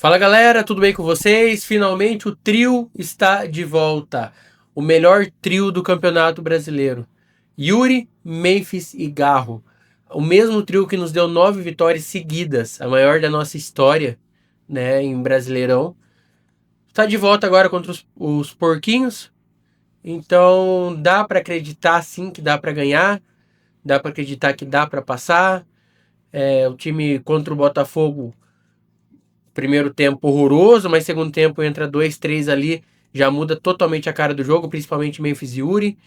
Fala galera, tudo bem com vocês? Finalmente o trio está de volta. O melhor trio do Campeonato Brasileiro. Yuri, Memphis e Garro. O mesmo trio que nos deu 9 vitórias seguidas, a maior da nossa história, né, em Brasileirão. Está de volta agora contra os Porquinhos. Então dá para acreditar sim que dá para ganhar. Dá para acreditar que dá para passar. O time contra o Botafogo, primeiro tempo horroroso, mas segundo tempo entra 2, 3 ali, já muda totalmente a cara do jogo, principalmente Memphis e Yuri.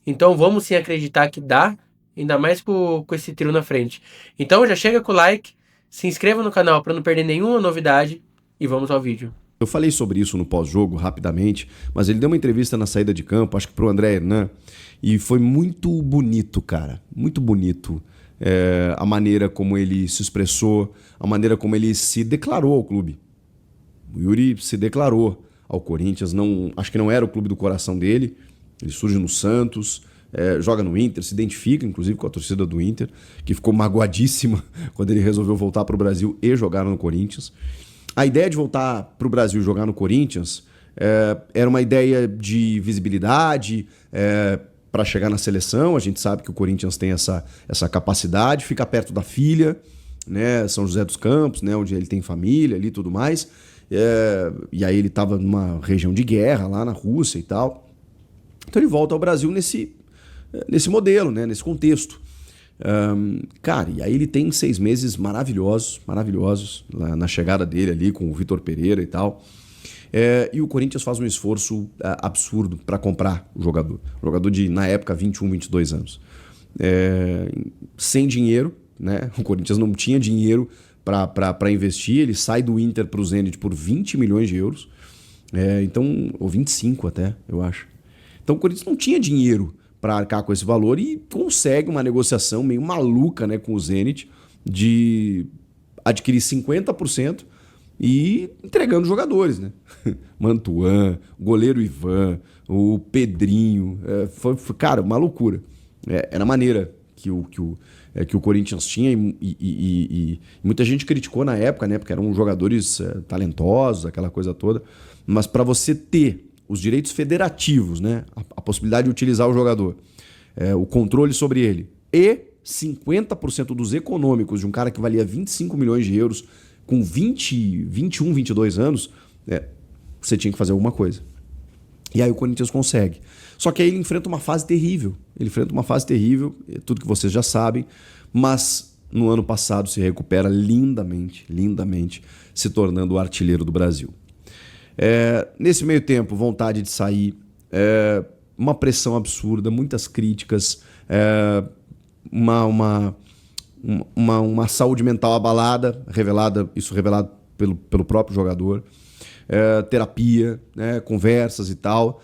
Então vamos sim acreditar que dá, ainda mais com esse trio na frente. Então já chega com o like, se inscreva no canal para não perder nenhuma novidade e vamos ao vídeo. Eu falei sobre isso no pós-jogo, rapidamente, mas ele deu uma entrevista na saída de campo, acho que pro André Hernan, e foi muito bonito, cara. Muito bonito a maneira como ele se expressou, a maneira como ele se declarou ao clube. O Yuri se declarou ao Corinthians, acho que não era o clube do coração dele, ele surge no Santos, joga no Inter, se identifica inclusive com a torcida do Inter, que ficou magoadíssima quando ele resolveu voltar para o Brasil e jogar no Corinthians. A ideia de voltar para o Brasil e jogar no Corinthians era uma ideia de visibilidade para chegar na seleção. A gente sabe que o Corinthians tem essa capacidade, fica perto da filha, né, São José dos Campos, né, onde ele tem família ali e tudo mais. E aí ele estava numa região de guerra lá na Rússia e tal. Então ele volta ao Brasil nesse modelo, né, nesse contexto. Cara, e aí ele tem 6 meses maravilhosos na chegada dele ali com o Vitor Pereira e tal. E o Corinthians faz um esforço absurdo para comprar o jogador. O jogador de, na época, 21, 22 anos. Sem dinheiro, né? O Corinthians não tinha dinheiro para investir. Ele sai do Inter para o Zenit por 20 milhões de euros. Então, ou 25 até, eu acho. Então o Corinthians não tinha dinheiro para arcar com esse valor e consegue uma negociação meio maluca, né, com o Zenit de adquirir 50% e entregando jogadores, né? Mantuan, goleiro Ivan, o Pedrinho, cara, uma loucura. Era a maneira que o Corinthians tinha e muita gente criticou na época, né, porque eram jogadores talentosos, aquela coisa toda, mas para você ter os direitos federativos, né? A possibilidade de utilizar o jogador, o controle sobre ele e 50% dos econômicos de um cara que valia 25 milhões de euros com 20, 21, 22 anos, você tinha que fazer alguma coisa. E aí o Corinthians consegue. Só que aí ele enfrenta uma fase terrível. Tudo que vocês já sabem, mas no ano passado se recupera lindamente, se tornando o artilheiro do Brasil. Nesse meio tempo, vontade de sair, uma pressão absurda, muitas críticas, uma saúde mental abalada, revelado pelo próprio jogador, terapia, né, conversas e tal.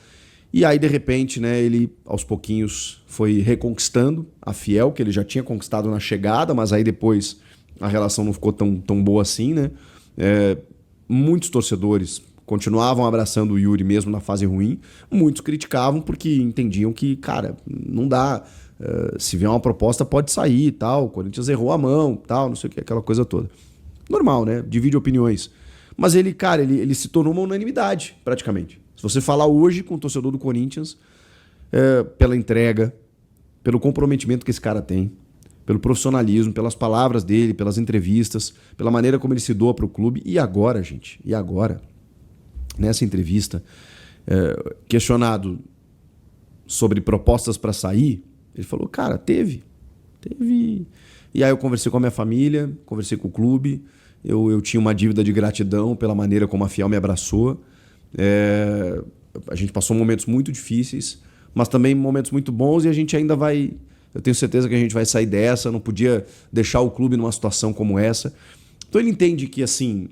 E aí, de repente, né, ele aos pouquinhos foi reconquistando a Fiel, que ele já tinha conquistado na chegada, mas aí depois a relação não ficou tão boa assim, né? Muitos torcedores continuavam abraçando o Yuri mesmo na fase ruim. Muitos criticavam porque entendiam que, cara, não dá. Se vier uma proposta, pode sair e tal. O Corinthians errou a mão, tal, não sei o que, aquela coisa toda. Normal, né? Divide opiniões. Mas ele, cara, ele se tornou uma unanimidade, praticamente. Se você falar hoje com o torcedor do Corinthians, pela entrega, pelo comprometimento que esse cara tem, pelo profissionalismo, pelas palavras dele, pelas entrevistas, pela maneira como ele se doa para o clube. E agora, gente? E agora? Nessa entrevista, questionado sobre propostas para sair, ele falou, cara, teve. E aí eu conversei com a minha família, conversei com o clube, eu tinha uma dívida de gratidão pela maneira como a Fiel me abraçou. A gente passou momentos muito difíceis, mas também momentos muito bons e a gente ainda vai... Eu tenho certeza que a gente vai sair dessa, não podia deixar o clube numa situação como essa. Então ele entende que, assim,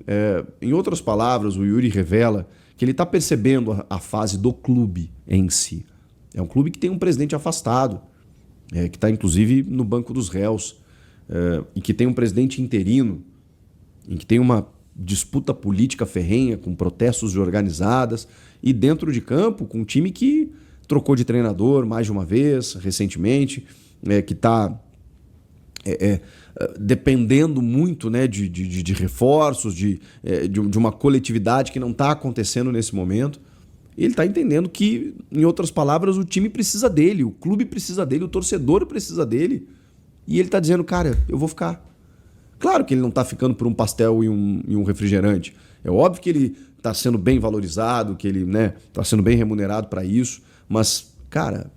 em outras palavras, o Yuri revela que ele está percebendo a fase do clube em si. É um clube que tem um presidente afastado, que está inclusive no banco dos réus, e que tem um presidente interino, em que tem uma disputa política ferrenha, com protestos organizadas, e dentro de campo, com um time que trocou de treinador mais de uma vez, recentemente, que está dependendo muito, né, de reforços, de uma coletividade que não está acontecendo nesse momento. Ele está entendendo que, em outras palavras, o time precisa dele, o clube precisa dele, o torcedor precisa dele. E ele está dizendo, cara, eu vou ficar. Claro que ele não está ficando por um pastel e um refrigerante. É óbvio que ele está sendo bem valorizado, que ele, né, está sendo bem remunerado para isso. Mas, cara,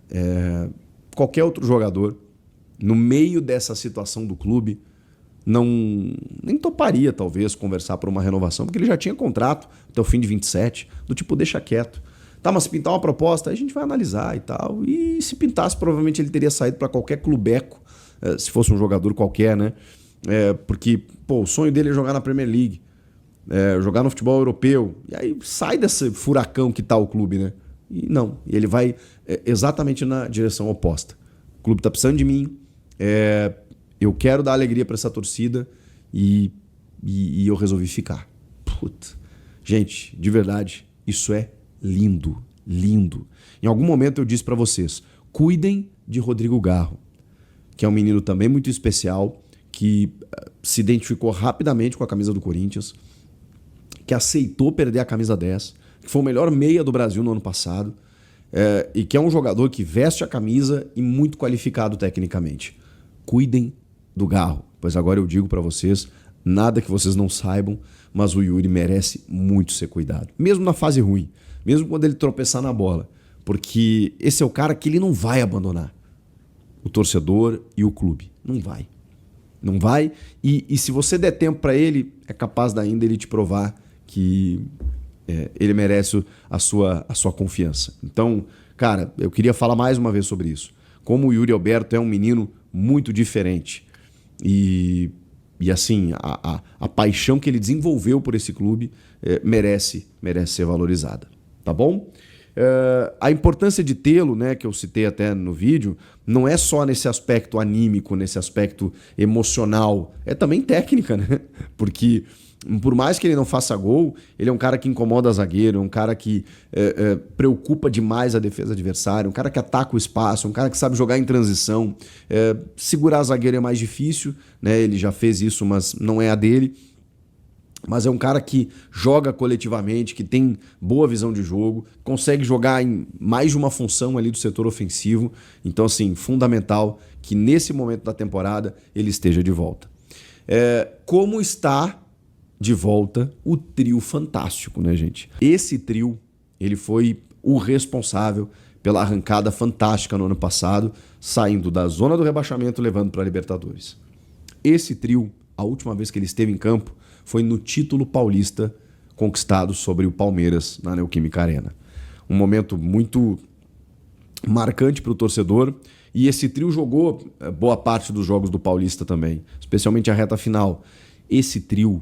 qualquer outro jogador, no meio dessa situação do clube, nem toparia, talvez, conversar por uma renovação, porque ele já tinha contrato até o fim de 27, do tipo, deixa quieto. Tá, mas se pintar uma proposta, aí a gente vai analisar e tal. E se pintasse, provavelmente ele teria saído para qualquer clubeco, se fosse um jogador qualquer, né? Porque, pô, o sonho dele é jogar na Premier League, jogar no futebol europeu. E aí sai desse furacão que tá o clube, né? E não, ele vai exatamente na direção oposta. O clube tá precisando de mim, eu quero dar alegria para essa torcida e eu resolvi ficar. Puta. Gente, de verdade, isso é lindo, lindo. Em algum momento eu disse para vocês, cuidem de Rodrigo Garro, que é um menino também muito especial, que se identificou rapidamente com a camisa do Corinthians, que aceitou perder a camisa 10, que foi o melhor meia do Brasil no ano passado, e que é um jogador que veste a camisa e muito qualificado tecnicamente. Cuidem do Garro, pois agora eu digo para vocês, nada que vocês não saibam, mas o Yuri merece muito ser cuidado, mesmo na fase ruim, mesmo quando ele tropeçar na bola, porque esse é o cara que ele não vai abandonar o torcedor e o clube, não vai. Não vai, e se você der tempo para ele, é capaz ainda ele te provar que ele merece a sua confiança. Então, cara, eu queria falar mais uma vez sobre isso. Como o Yuri Alberto é um menino muito diferente. E assim, a paixão que ele desenvolveu por esse clube merece ser valorizada. Tá bom? A importância de tê-lo, né, que eu citei até no vídeo, não é só nesse aspecto anímico, nesse aspecto emocional, é também técnica, né? Porque por mais que ele não faça gol, ele é um cara que incomoda zagueiro, é um cara que preocupa demais a defesa adversária, um cara que ataca o espaço, um cara que sabe jogar em transição. Segurar zagueiro é mais difícil, né? Ele já fez isso, mas não é a dele. Mas é um cara que joga coletivamente, que tem boa visão de jogo, consegue jogar em mais de uma função ali do setor ofensivo. Então, assim, fundamental que nesse momento da temporada ele esteja de volta. Como está de volta o trio fantástico, né, gente? Esse trio, ele foi o responsável pela arrancada fantástica no ano passado, saindo da zona do rebaixamento, levando para a Libertadores. Esse trio, a última vez que ele esteve em campo, foi no título paulista conquistado sobre o Palmeiras na Neoquímica Arena. Um momento muito marcante para o torcedor, e esse trio jogou boa parte dos jogos do Paulista também, especialmente a reta final. Esse trio,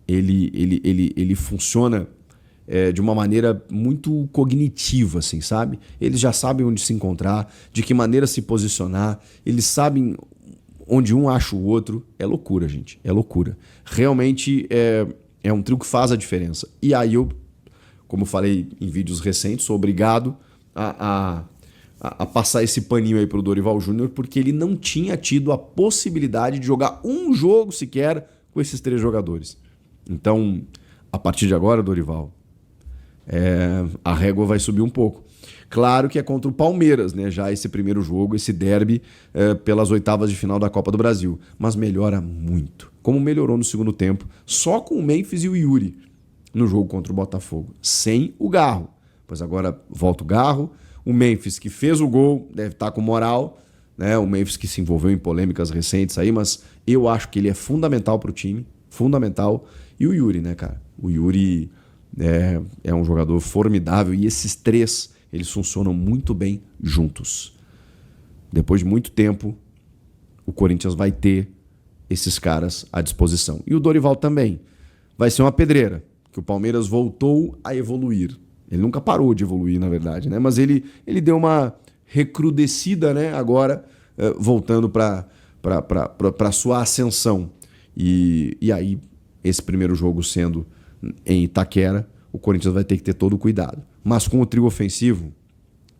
ele funciona de uma maneira muito cognitiva, assim, sabe? Eles já sabem onde se encontrar, de que maneira se posicionar, eles sabem onde um acha o outro. É loucura, gente. É loucura. Realmente é um trio que faz a diferença. E aí eu, como falei em vídeos recentes, sou obrigado a passar esse paninho aí pro Dorival Júnior, porque ele não tinha tido a possibilidade de jogar um jogo sequer com esses três jogadores. Então, a partir de agora, Dorival, a régua vai subir um pouco. Claro que é contra o Palmeiras, né? Já esse primeiro jogo, esse derby pelas oitavas de final da Copa do Brasil. Mas melhora muito. Como melhorou no segundo tempo, só com o Memphis e o Yuri no jogo contra o Botafogo. Sem o Garro. Pois agora volta o Garro. O Memphis, que fez o gol, deve estar com moral, né? O Memphis que se envolveu em polêmicas recentes aí, mas eu acho que ele é fundamental para o time. Fundamental. E o Yuri, né, cara? O Yuri é um jogador formidável. E esses três, eles funcionam muito bem juntos. Depois de muito tempo, o Corinthians vai ter esses caras à disposição. E o Dorival também. Vai ser uma pedreira, que o Palmeiras voltou a evoluir. Ele nunca parou de evoluir, na verdade, né? Mas ele deu uma recrudescida, né? Agora, voltando para a sua ascensão. E aí, esse primeiro jogo sendo em Itaquera, o Corinthians vai ter que ter todo o cuidado. Mas com o trio ofensivo,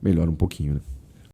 melhora um pouquinho, né?